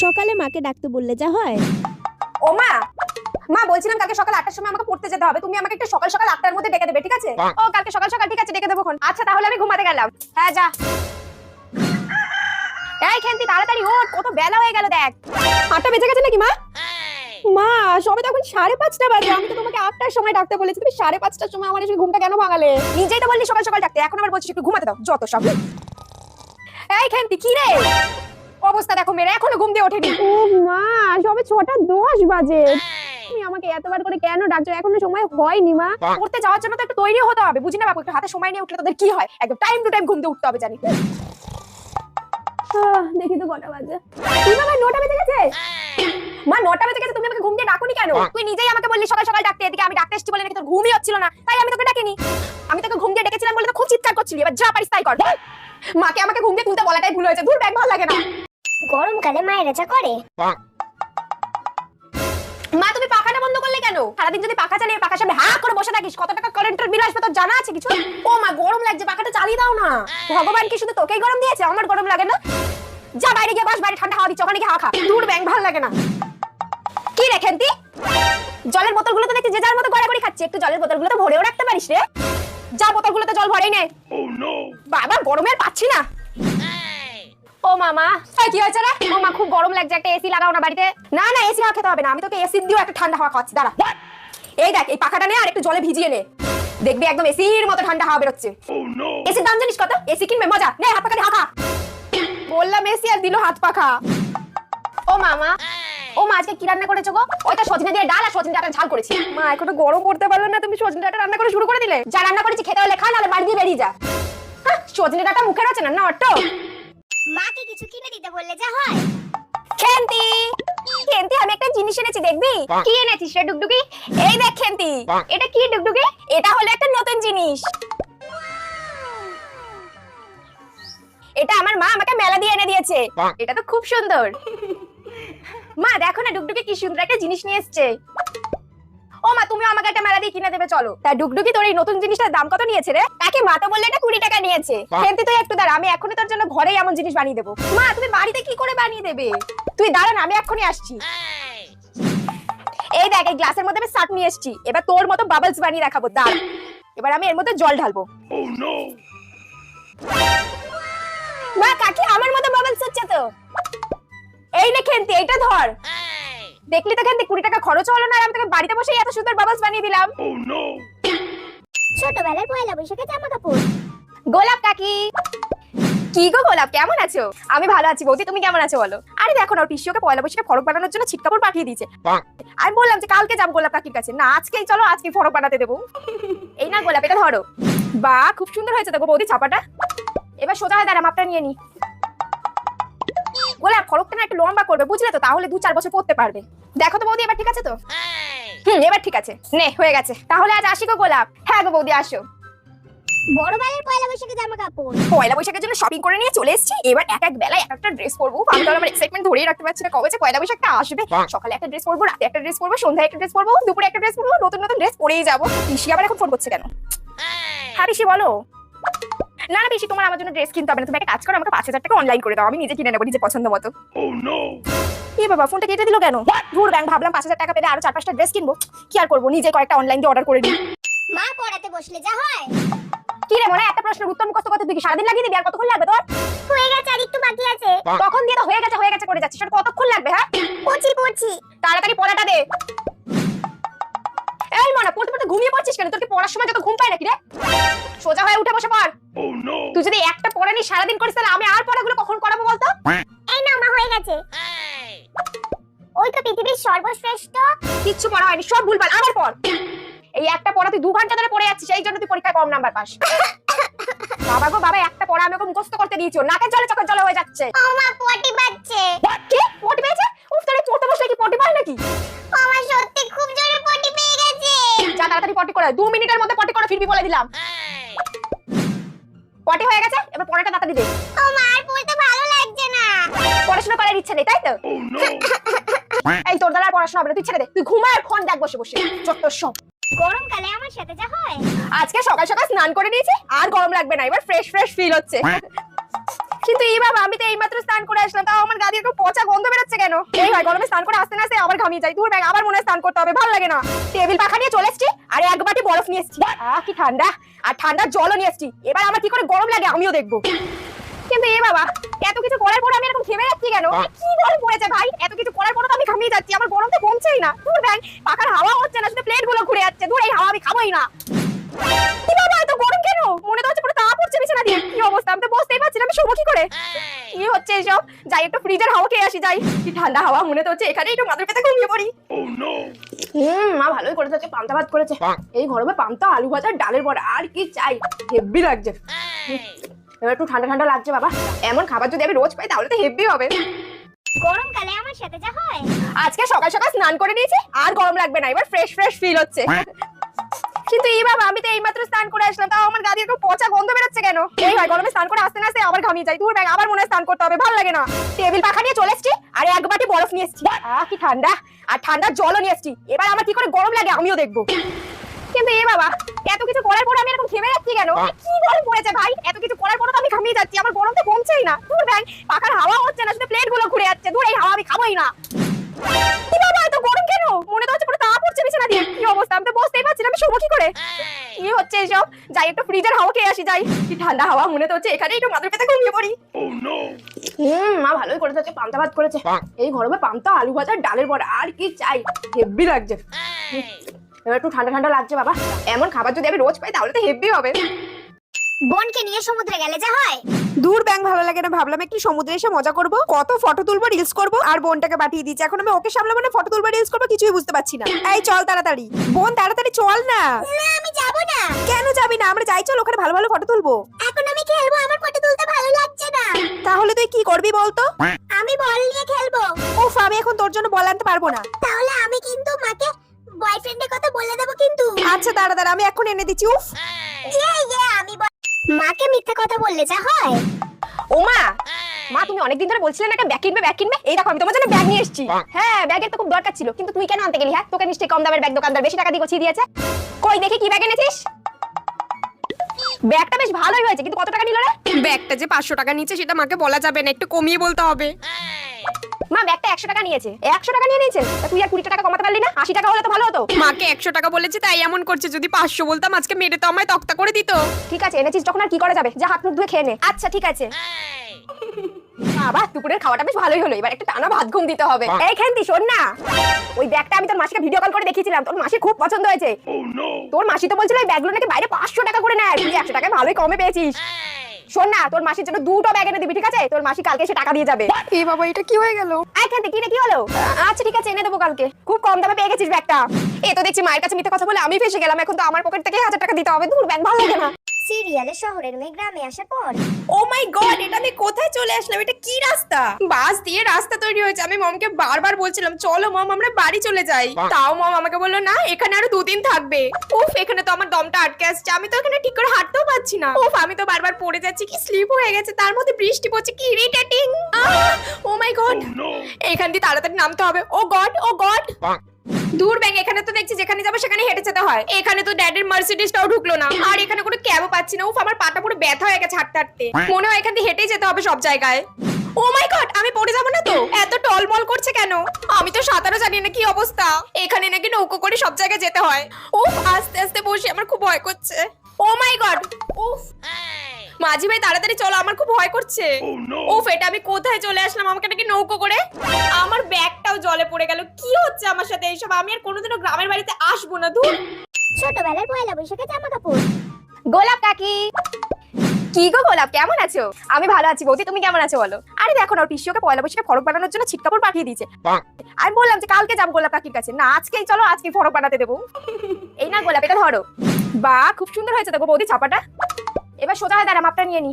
সকালে মাকে ডাকতে বললে যা হয়? ও মা, মা বলছিলাম কালকে সকাল 8টার সময় আমাকে পড়তে যেতে হবে, তুমি আমাকে একটু সকাল সকাল 8টার মধ্যে ডেকে দেবে, ঠিক আছে? ও কালকে সকাল সকাল ঠিক আছে, ডেকে দেবো। আচ্ছা তাহলে আমি ঘুমাতে গেলাম। হ্যাঁ যা। এই খেন্তি তাড়াতাড়ি ওঠ, কত বেলা হয়ে গেল দেখ। 8টা বেজে গেছে নাকি মা? মা সবে তখন 5:30 বাজে, আমি তো তোমাকে 8টার সময় ডাকতে বলেছি, তুমি 5:30টার সময় আমার এসে ঘুমটা কেন ভাঙালে? নিজেই তো বললি সকাল সকাল ডাকতে, এখন আবার বলছিস একটু ঘুমাতে দাও, যত সব। এই খেন্তি কি রে অবস্থা দেখো মেরে, এখনো ঘুম দিয়ে ওঠেনি। ও মা সবে 6:10 বাজে, তুমি আমাকে এতবার করে কেন ডাকছো? এখনো সময় হয়নি মা। পড়তে যাওয়ার জন্য তো একটু তৈরি হতে হবে, বুঝি না বাবু? একটু হাতে সময় নিয়ে উঠলে তোদের কি হয়, একদম টাইম টু টাইম ঘুম দিয়ে উঠতে হবে জানি। দেখি তো কটা বাজে। কি বাবা 9টা বেজে গেছে? মা 9টা বেজে গেছে, তুমি আমাকে ঘুম দিয়ে ডাকুনি কেন? তুই নিজেই আমাকে বললি সকাল সকাল ডাকতে, এদিকে আমি ডাকতে এসেছি বলে নাকি তোর ঘুমই হচ্ছিল না, তাই আমি তোকে ডাকিনি। আমি তোকে ঘুম দিয়ে ডেকেছিলাম বলে তো খুব চিৎকার করছিলি, এবার যা পারিস তাই কর। মাকে আমাকে ঘুম দিয়ে তুলতে বলাটাই ভুল হয়েছে, দূর ব্যাগ ভালো লাগে না। গরমকালে মায়েরা যা করে। মা তুমি পাখাটা বন্ধ করলে কেন? সারাদিন যদি পাখা চালিয়ে পাখার সামনে হা করে বসে থাকিস, কত টাকা কারেন্টের বিল আসবে তোর জানা আছে কিছু? ও মা গরম লাগছে, পাখাটা চালিয়ে দাও না। ভগবান কি শুধু তোকেই গরম দিয়েছে, আমার গরম লাগে না? যা বাইরে গিয়ে বস, বাইরে ঠান্ডা হাওয়া দিচ্ছে, ওখানে গিয়ে হাওয়া খা। দূর ব্যাং ভালো লাগে না। কি রে খেন্তি, জলের বোতলগুলো তো দেখছি যে যার মতো গড়াগড়ি খাচ্ছে, একটু জলের বোতলগুলো তো ভরেও রাখতে পারিস রে। যা বোতলগুলোতে জল ভরেই নে। বাবা গরমে আর পাচ্ছি না। ও মামা কি হয়েছে রে? ও মা খুব গরম লাগছে, একটা এসি লাগাও না বাড়িতে। না না এসি হাওয়া খেতে হবে না, আমি তোকে এসি দিয়েও একটা ঠান্ডা হাওয়া খাওয়াচ্ছি, দাঁড়া। এই দেখ এই পাখাটা নে আর একটু জলে ভিজিয়ে নে, দেখবি একদম এসির মতো ঠান্ডা হাওয়া বেরোচ্ছে। এসির দাম জানিস কত? এসি কিনবে মজা, নে হাত পাখা দিয়ে হাঁকা। বললাম এসি আর দিল হাত পাখা। ও মামা, ও মা আজকে কি রান্না করেছো গো? ওইটা সজনে দিয়ে ডাল আর সজনে ডাঁটা ঝাল করেছি। মা এখনো গরম করতে পারলে না, তুমি সজনে ডাঁটা রান্না করে শুরু করে দিলে। যা রান্না করেছি খেতে হলে খা, নাহলে বাড়ি দিয়ে বেরিয়ে যা। সজনে ডাঁটা মুখে রয়েছে না, না অটো। মাকে কিছু কিনে দিতে বললে যা হয়। খেন্তি, খেন্তি আমি একটা জিনিস এনেছি, দেখবি? কি এনেছিস রে ডুগডুগি? এই দেখ খেন্তি, এটা কি ডুগডুগি? এটা হলো একটা নতুন জিনিস। এটা আমার মা আমাকে মেলা দিয়ে এনে দিয়েছে, এটা তো খুব সুন্দর। মা দেখো না ডুগডুগি কি সুন্দর একটা জিনিস নিয়ে এসেছে। ও মা তুমি আমাকে একটা মেলা দিয়ে কিনে দেবে চলো। তা ডুগডুগি তোর এই নতুন জিনিসটার দাম কত নিয়েছে রে? তাকে মা তো বললে এটা 20 টাকা নিয়েছে। খেন্তি তুই একটু দাঁড়া, আমি এখনই তোর জন্য ঘরেই এমন জিনিস বানিয়ে দেবো। মা তুমি বাড়িতে কি করে বানিয়ে দেবে? তুই দাঁড়া না, আমি এখনই আসছি। এই দেখ এই গ্লাসের মধ্যে আমি সাট নিয়ে এসেছি, এবার তোর মতো বাবলস বানিয়ে দেখাবো, দাঁড়া। এবার আমি এর মধ্যে জল ঢালবো। মা কাকি আমার মতো বাবলস হচ্ছে তো। এই নে খেন্তি এইটা ধর, দেখলি তো খেন্তি 20 টাকা খরচ হলো না, আর আমি তোকে বাড়িতে বসেই এত সুন্দর বাবলস বানিয়ে দিলাম। ছোটবেলার পয়লা বৈশাখে জামা কাপড়। গোলাপ কাকি, কি গো গোলাপ কেমন আছো? আমি ভালো আছি বৌদি, তুমি কেমন আছো বলো? আরে দেখো না পিসি ওকে পয়লা বৈশাখে ফরক বানানোর জন্য ছিট কাপড় পাঠিয়ে দিয়েছে। আমি বললাম যে কালকে যাবো গোলাপ কাকির কাছে, না আজকেই চলো, আজকেই ফরক বানাতে দেবো। এই না গোলাপ, এটা ধরো। বাহ খুব সুন্দর হয়েছে দেখো বৌদি ছাপাটা। এবার সোজা হয়ে দাঁড়া, মাপটা নিয়ে নি। গোলাপ ফরকটা না একটু লম্বা করবে বুঝলে তো, তাহলে 2-4 বছর পরতে পারবে। দেখো তো বৌদি এবার ঠিক আছে তো? এবার ঠিক আছে, নে হয়ে গেছে। তাহলে আজ আসি গো গোলাপ। হ্যাঁ গো বৌদি আসো। বড়বেলার পয়লা বৈশাখে জামা কাপড়। পয়লা বৈশাখের জন্য শপিং করে নিয়ে চলে এসেছি, এবার এক এক বেলায় এক একটা ড্রেস পরবো। আমি তো আমার এক্সাইটমেন্ট ধরেই রাখতে পারছি না, কবে যে পয়লা বৈশাখটা আসবে। সকালে একটা ড্রেস পরবো, রাতে একটা ড্রেস পরবো, সন্ধ্যায় একটা ড্রেস পরবো, দুপুরে একটা ড্রেস পরবো, নতুন নতুন ড্রেস পরেই যাবো। পিসি আবার এখন ফোন করছে কেন? হ্যাঁ পিসি বলো। না না পিসি তোমার আমার জন্য ড্রেস কিনতে হবে না, তুমি একটা কাজ করো আমাকে 5,000 টাকা অনলাইন করে দাও, আমি নিজে কিনে নেবো নিজে পছন্দ মতো। এ বাবা ফোনটা কেটে দিল কেন? ধুর ব্যাংক, ভাবলাম 5,000 টাকা পেলে আরো 4-5টা ড্রেস কিনবো, কি আর করবো, নিজে কয়েকটা অনলাইন দিয়ে অর্ডার করে দিই। মা পড়াতে বসলে যা হয়। কি রে মনে একটা প্রশ্নের উত্তর মুখস্থ করতে তুই কি সারাদিন লাগিয়ে দিবি? আর কতক্ষণ লাগবে তোর? হয়ে গেছে আর একটু বাকি আছে। তখন দিয়ে তো হয়ে গেছে করে যাচ্ছিস, আর কতক্ষণ লাগবে? হ্যাঁ পড়ছি। তাড়াতাড়ি পড়াটা দে। এই মনা পড়তে পড়তে ঘুমিয়ে পড়ছিস কেন? তোর কি পড়ার সময় যত ঘুম পায় নাকি রে? সোজা হয়ে উঠে বসে পড়। তুই যদি একটা পড়া নিয়ে সারাদিন করিস তাহলে আমি আর পড়াগুলো কখন করাবো বলতো? এই না মা হয়ে গেছে। ওই তো পৃথিবীর সর্বশ্রেষ্ঠ। কিচ্ছু পড়া হয়নি, সব ভুলভাল, আবার পড়। এই একটা পড়া তুই 2 ঘন্টা ধরে পড়ে যাচ্ছিস, এই জন্য তুই পরীক্ষায় কম নাম্বার পাস। বাবা গো বাবা, একটা পড়া আমি ওকে মুখস্থ করতে দিয়েছি, নাকের জলে চোখের জলে হয়ে যাচ্ছে। ও মা পটি পাচ্ছে। কি পটি পেয়েছে? উফ তোর পড়তে বসলে কি পটি পায় নাকি? আমার সত্যি খুব জোরে পটি পেয়ে গেছে। যা তাড়াতাড়ি পটি করে, 2 মিনিটের মধ্যে পটি করে ফিরবি বলে দিলাম। পটি হয়ে গেছে, এবার পড়াটা তাড়াতাড়ি দে। ও মা আর পড়তে ভালো লাগছে না। পড়াশোনা করার ইচ্ছে নেই তাই তো? এই তোর দ্বারা আর পড়াশোনা হবে না, তুই ছেড়ে দে, তুই ঘুমা আর ফোন দেখ বসে বসে, যত সব। গরমকালে আমার সাথে যা হয়। আজকে সকাল সকাল স্নান করে নিয়েছি, আর গরম লাগবে না, এবার ফ্রেশ ফ্রেশ ফিল হচ্ছে। কিন্তু এই বাবা আমি তো এইমাত্র স্নান করে আসলাম, তাও আমার গা দিয়ে একটু পচা গন্ধ বেরোচ্ছে কেন? এই হয় গরমে স্নান করে আসতে না আসতে আবার ঘামিয়ে যাই। দূর ব্যাগ, আবার মনে হয় স্নান করতে হবে, ভালো লাগে না। টেবিল পাখা নিয়ে চলে এসেছি আর এক বাটি বরফ নিয়ে এসেছি। কি ঠান্ডা, আর ঠান্ডার জলও নিয়ে এসেছি। এবার আমার কি করে গরম লাগে আমিও দেখবো। কিন্তু এ বাবা, এত কিছু করার পর আমি এরকম ঘেমে যাচ্ছি কেন? কি গরম পড়েছে ভাই, এত কিছু করার পর তো আমি ঘামিয়ে যাচ্ছি, আমার গরম তো কমছেই না। দূর ব্যাগ, পাখার হাওয়া হচ্ছে না, শুধু প্লেট গুলো ঘুরে যাচ্ছে। দূর, এই হাওয়া আমি খাবোই না। কি বাবা, এত গরম কেন? মনে তো হচ্ছে পুরো তাপ পড়ছে বিছানা দিয়ে। কি অবস্থা, আমি তো বসতেই পারছি না, আমি শোবো কি করে? কি হচ্ছে এসব? যাই একটু ফ্রিজের হাওয়া খেয়ে আসি যাই। কি ঠান্ডা হাওয়া, মনে তো হচ্ছে এখানে একটু মাথার পেতে ঘুমিয়ে পড়ি। মা ভালোই করেছে, আজকে পান্তা ভাত করেছে। এই গরমে পান্তা, আলু ভাজা, ডালের বড়া, আর কি চাই? হেভি লাগছে। এবার একটু ঠান্ডা ঠান্ডা লাগছে বাবা। এমন খাবার যদি আমি রোজ পাই তাহলে তো হেভি হবে। গরমকালে আমার সাথে যা হয়। আজকে সকাল সকাল স্নান করে নিয়েছি, আর গরম লাগবে না, এবার ফ্রেশ ফ্রেশ ফিল হচ্ছে। কিন্তু এই বাবা আমি তো এইমাত্র স্নান করে আসলাম, তাও আমার গা দিয়ে একটু পচা গন্ধ বেরোচ্ছে কেন? এই হয় গরমে স্নান করে আসতে না আসতে আবার ঘামিয়ে যাই। দূর ব্যাগ, আবার মনে হয় স্নান করতে হবে, ভালো লাগে না। টেবিল পাখা নিয়ে চলে এসেছি আর এক বাটি বরফ নিয়ে এসেছি। কি ঠান্ডা, আর ঠান্ডার জলও নিয়ে এসেছি। এবার আমার কি করে গরম লাগে আমিও দেখবো। কিন্তু এ বাবা, এত কিছু করার পর আমি এরকম ঘেমে যাচ্ছি কেন? কি গরম পড়েছে ভাই, এত কিছু করার পর তো আমি ঘামিয়ে যাচ্ছি, আমার গরম তো কমছেই না। দূর ব্যাগ, পাখার হাওয়া হচ্ছে না, শুধু প্লেট গুলো ঘুরে যাচ্ছে। দূর, এই হাওয়া আমি খাবোই না। কি বাবা, এত গরম কেন? মনে তো হচ্ছে পুরো তাপ পড়ছে বিছানা দিয়ে। কি অবস্থা, আমি তো বসতেই পারছি না, আমি শোবো কি করে? কি হচ্ছে এসব? যাই একটু ফ্রিজের হাওয়া খেয়ে আসি যাই। কি ঠান্ডা হাওয়া, মনে তো হচ্ছে এখানে একটু মাথার পেতে ঘুমিয়ে পড়ি। মা ভালোই করেছে, আজকে পান্তা ভাত করেছে। এই গরমে পান্তা, আলু ভাজা, ডালের বড়া, আর কি চাই? হেভি লাগছে। এবার একটু ঠান্ডা ঠান্ডা লাগছে বাবা। এমন খাবার যদি আমি রোজ পাই তাহলে তো হেভি হবে। বোনকে নিয়ে সমুদ্রে গেলে যা হয়। দূর ব্যাং, ভালো লাগে না। ভাবলাম একটু সমুদ্রে এসে মজা করব, কত ফটো তুলবো, রিলস করব, আর বোনটাকে পাঠিয়ে দিয়েছি। এখন আমি ওকে সামলাবো না ফটো তুলবো, রিলস করবো, কিছুই বুঝতে পারছি না। এই চল তাড়াতাড়ি বোন, তাড়াতাড়ি চল না। না আমি যাব না। কেন যাবি না? আমরা যাই, চল, ওখানে ভালো ভালো ফটো তুলবো। এখন আমি খেলবো, আমার ফটো তুলতে ভালো লাগছে না। তাহলে তুই কি করবি বলতো? আমি বল নিয়ে খেলবো। উফ, আমি এখন তোর জন্য বল আনতে পারবো না। তাহলে আমি কিন্তু মাকে বয়ফ্রেন্ডের কথা বলে দেবো কিন্তু। আচ্ছা দাঁড়া দাঁড়া, আমি এখন এনে দিচ্ছি। উফ, আমি মাকে মিথ্যা কথা বললে যা হয়। ও মা, মা তুমি অনেকদিন ধরে বলছিলে না একটা ব্যাগ কিনবে, ব্যাগ কিনবে। এই দেখো আমি তোমার জন্য ব্যাগ নিয়ে এসেছি। হ্যাঁ, ব্যাগের তো খুব দরকার ছিল, কিন্তু তুই কেন আনতে গেলি? হ্যাঁ, তোকে নিশ্চয়ই কম দামের ব্যাগ দোকানদার বেশি টাকা দিয়ে গুছিয়ে দিয়েছে। কই দেখি কি ব্যাগ এনেছিস। ব্যাগটা বেশ ভালোই হয়েছে, কিন্তু কত টাকা নিল রে? ব্যাগটা যে 500 টাকা নিচে সেটা মাকে বলা যাবে না, একটু কমিয়ে বলতে হবে। মা ব্যাগটা 100 টাকা নিয়েছে। 100 টাকা নিয়ে নিয়েছে, তা তুই আর 20 টাকা কমাতে পারলি না? 80 টাকা হলে তো ভালো হতো। মাকে 100 টাকা বলেছি তাই এমন করছে, যদি 500 বলতাম আজকে মেরে তো আমায় তক্তা করে দিত। ঠিক আছে, এনেছিস যখন আর কি করা যাবে, যা হাত মুখ ধুয়ে খেয়ে নে। আচ্ছা ঠিক আছে। বাবা, দুপুরের খাওয়াটা বেশ ভালোই হলো, এবার একটা টানা ভাত ঘুম দিতে হবে। এই খেন্তি শোন না, ওই ব্যাগটা আমি তোর মাসিকে ভিডিও কল করে দেখিয়েছিলাম, তোর মাসি খুব পছন্দ হয়েছে। তোর মাসি তো বলছিল এই ব্যাগগুলো নাকি বাইরে 500 টাকা করে নেয়, তুই 100 টাকায় ভালোই কমে পেয়েছিস। শোন না, তোর মাসির জন্য দুটো ব্যাগ এনে দিবি, ঠিক আছে? তোর মাসি কালকে এসে টাকা দিয়ে যাবে। এই বাবা, এটা কি হয়ে গেল? এই খেন্তি, কি রে, কি হলো? আচ্ছা ঠিক আছে, এনে দেবো কালকে। খুব কম দামে পেয়ে গেছিস ব্যাগটা। এ তো দেখছি মায়ের কাছে মিথ্যে কথা বলে আমি ফেসে গেলাম, এখন তো আমার পকেট থেকে 1000 টাকা দিতে হবে। দূর ব্যাগ, ভালো লাগে না। সিরিয়ালে শহরের মেয়ে গ্রামে আসার পর ও মাই গড, এটা আমি কোথায় চলে আসলাম? এটা কি রাস্তা? বাস দিয়ে রাস্তা তৈরি হয়েছে। আমি মমকে বারবার বলছিলাম চলো মম আমরা বাড়ি চলে যাই, তাও মম আমাকে বললো না, এখানে আরো 2 দিন থাকবে। উফ, এখানে তো আমার দমটা আটকে আসছে, আমি তো এখানে ঠিক করে হাঁটতেও পারছি না। উফ, আমি তো বারবার পড়ে যাচ্ছি, কি স্লিপ হয়ে গেছে, তার মধ্যে বৃষ্টি পড়ছে, কি ইরিটেটিং। ও মাই গড, এখান দিয়ে তাড়াতাড়ি নামতে হবে। ও গড, ও গড। দূর ব্যাং, এখানে তো দেখছি যেখানে যাবো সেখানে হেঁটে যেতে হয়। এখানে তো ড্যাডির মার্সিডিজটাও ঢুকলো না, আর এখানে কোনো ক্যাবও পাচ্ছি না। উফ, আমার পাটা পুরো ব্যথা হয়ে গেছে হাঁটতে হাঁটতে, মনে হয় এখান দিয়ে হেঁটেই যেতে হবে সব জায়গায়। ও মাই গড, আমি পড়ে যাবো না তো? এত টলমল করছে কেন? আমি তো সাঁতারও জানি না, কি অবস্থা। এখানে নাকি নৌকো করে সব জায়গায় যেতে হয়। উফ, আস্তে আস্তে বসে, আমার খুব ভয় করছে। ও মাই গড, উফ। মাঝি ভাই তাড়াতাড়ি চলো, আমার খুব ভয় করছে। উফ, এটা আমি কোথায় চলে আসলাম? আমাকে নাকি নৌকো করে। আমার ব্যাগটাও জলে পড়ে গেল। কি হচ্ছে আমার সাথে এইসব? আমি আর কোনোদিনও গ্রামের বাড়িতে আসবো না। দূর। ছোটবেলার পয়লা বৈশাখে জামা কাপড়। গোলাপ কাকি, কি গো গোলাপ, কেমন আছো? আমি ভালো আছি বৌদি, তুমি কেমন আছো বলো? আরে দেখো না, ওর পিসিওকে পয়লা বৈশাখে ফরক বানানোর জন্য ছিট কাপড় পাঠিয়ে দিয়েছে। আমি বললাম যে কালকে যাবো গোলাপ কাকির কাছে, না আজকেই চলো, আজকেই ফরক বানাতে দেবো। এই না গোলাপ, এটা ধরো। বাহ, খুব সুন্দর হয়েছে দেখো বৌদি ছাপাটা। এবার সোজা হয়ে দাঁড়া, মাপটা নিয়ে নি।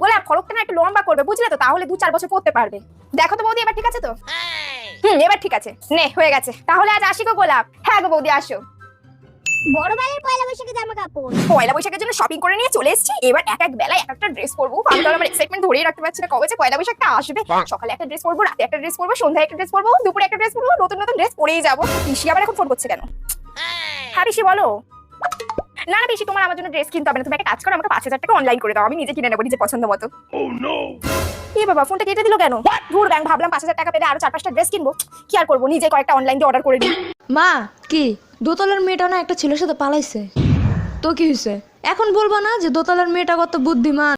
গোলাপ, ফরকটা না একটু লম্বা করবে, বুঝলে তো? তাহলে 2-4 বছর পরতে পারবে। দেখো তো বৌদি, এবার ঠিক আছে তো? এবার ঠিক আছে, নে হয়ে গেছে। তাহলে আজ আসি গো গোলাপ। হ্যাঁ গো বৌদি, আসো। বড়বেলার পয়লা বৈশাখে জামা কাপড়। পয়লা বৈশাখের জন্য শপিং করে নিয়ে চলে এসেছি। এবার এক এক বেলায় এক একটা ড্রেস পরবো। আমি তো আমার এক্সাইটমেন্ট ধরেই রাখতে পারছি না, কবে যে পয়লা বৈশাখটা আসবে। সকালে একটা ড্রেস পরবো, রাতে একটা ড্রেস পরবো, সন্ধ্যায় একটা ড্রেস পরবো, দুপুরে একটা ড্রেস পরবো, নতুন নতুন ড্রেস পরেই যাবো। পিসি আবার এখন ফোন করছে কেন? হ্যাঁ পিসি বলো। না না পিসি, তোমার আমার জন্য ড্রেস কিনতে হবে না, তুমি একটা কাজ করো, আমাকে 5,000 টাকা অনলাইন করে দাও, আমি নিজে কিনে নেবো নিজে পছন্দ মতো। এ বাবা, ফোনটা কেটে দিল কেন? ধুর ব্যাংক, ভাবলাম 5,000 টাকা পেলে আরো 4-5টা ড্রেস কিনবো, কি আর করবো, নিজে কয়েকটা অনলাইন দিয়ে অর্ডার করে দিই। মা, কি দোতলার মেয়েটা না একটা ছেলের সাথে পালাইছে, তো কি হয়েছে? এখন বলবা না যে দোতলার মেয়েটা কত বুদ্ধিমান?